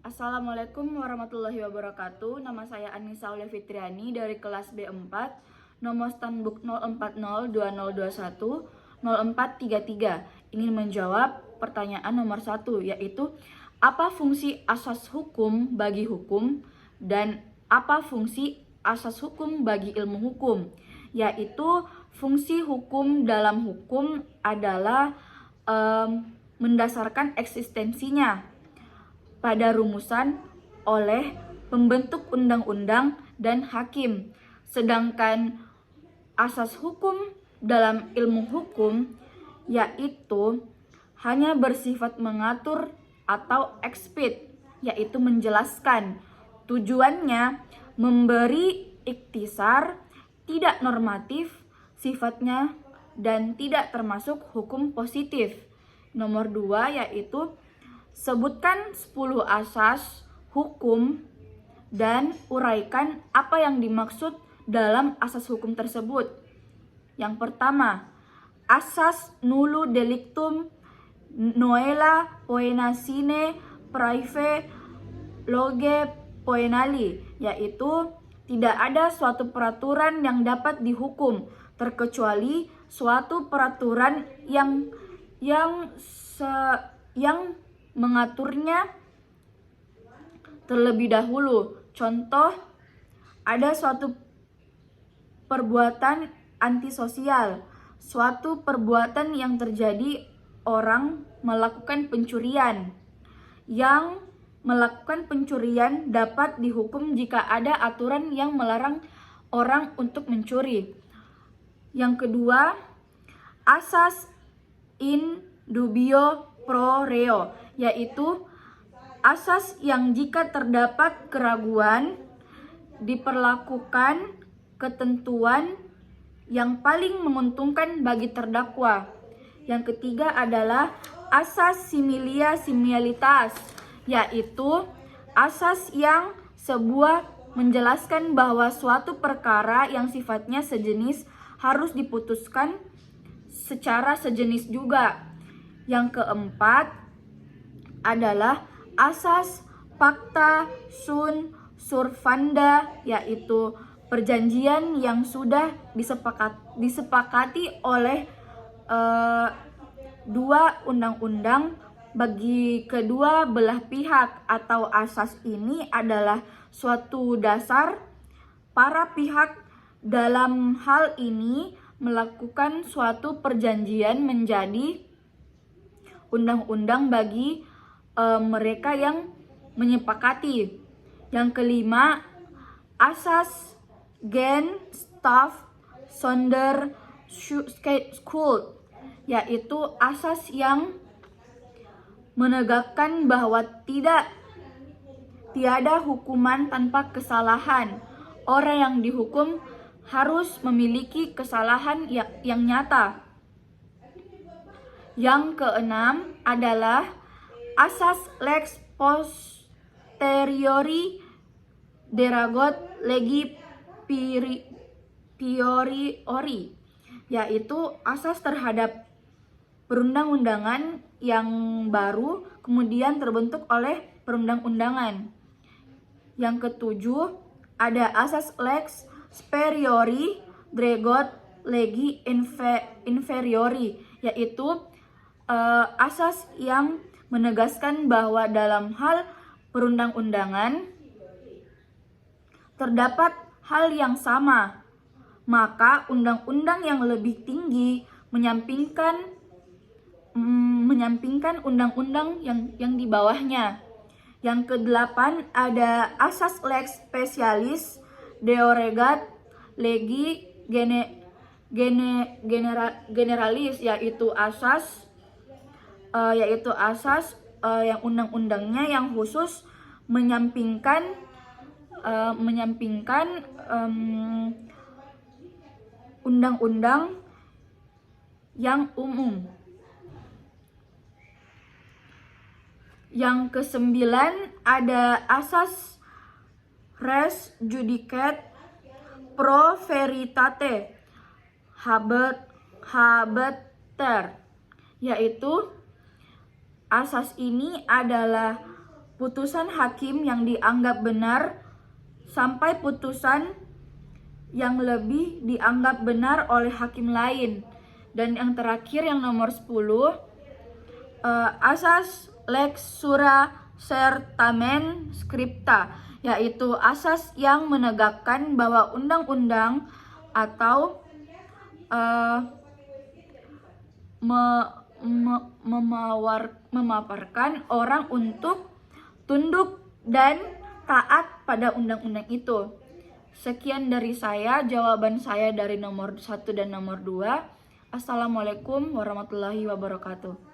Assalamualaikum warahmatullahi wabarakatuh. Nama saya Anissa Aulia Fitriani dari kelas B4, nomor standbook 04020210433. Ini menjawab pertanyaan nomor 1, yaitu apa fungsi asas hukum bagi hukum dan apa fungsi asas hukum bagi ilmu hukum. Yaitu fungsi hukum dalam hukum adalah mendasarkan eksistensinya pada rumusan oleh pembentuk undang-undang dan hakim. Sedangkan asas hukum dalam ilmu hukum yaitu hanya bersifat mengatur atau explicit, yaitu menjelaskan. Tujuannya memberi iktisar, tidak normatif sifatnya dan tidak termasuk hukum positif. Nomor 2 yaitu sebutkan 10 asas hukum dan uraikan apa yang dimaksud dalam asas hukum tersebut. Yang pertama, asas nullo delictum noella poena sine praeve loge poenali, yaitu tidak ada suatu peraturan yang dapat dihukum terkecuali suatu peraturan yang mengaturnya terlebih dahulu. Contoh, ada suatu perbuatan antisosial, suatu perbuatan yang terjadi orang melakukan pencurian. Yang melakukan pencurian dapat dihukum jika ada aturan yang melarang orang untuk mencuri. Yang kedua, asas in dubio pro reo, yaitu asas yang jika terdapat keraguan diperlakukan ketentuan yang paling menguntungkan bagi terdakwa. Yang ketiga adalah asas similia similitas, yaitu asas yang sebuah menjelaskan bahwa suatu perkara yang sifatnya sejenis harus diputuskan secara sejenis juga. Yang keempat adalah asas pacta sunt servanda, yaitu perjanjian yang sudah disepakati oleh dua undang-undang bagi kedua belah pihak, atau asas ini adalah suatu dasar para pihak dalam hal ini melakukan suatu perjanjian menjadi undang-undang bagi mereka yang menyepakati. Yang kelima, asas gen staff sonder skuld, yaitu asas yang menegakkan bahwa tiada hukuman tanpa kesalahan. Orang yang dihukum harus memiliki kesalahan yang nyata. Yang keenam adalah asas lex posteriori derogat legi priori, yaitu asas terhadap perundang-undangan yang baru kemudian terbentuk oleh perundang-undangan. Yang ketujuh ada asas lex superiori derogat legi inferiori, yaitu asas yang menegaskan bahwa dalam hal perundang-undangan terdapat hal yang sama, maka undang-undang yang lebih tinggi menyampingkan undang-undang yang di bawahnya. Yang kedelapan ada asas lex specialis derogat legi generalis, yaitu asas yang undang-undangnya yang khusus menyampingkan undang-undang yang umum. Yang kesembilan ada asas res judicat pro veritate habeter, yaitu asas ini adalah putusan hakim yang dianggap benar sampai putusan yang lebih dianggap benar oleh hakim lain. Dan yang terakhir yang nomor 10, asas lex sura certamen scripta, yaitu asas yang menegakkan bahwa undang-undang atau memaparkan orang untuk tunduk dan taat pada undang-undang itu. Sekian dari saya, jawaban saya dari nomor 1 dan nomor 2. Assalamualaikum warahmatullahi wabarakatuh.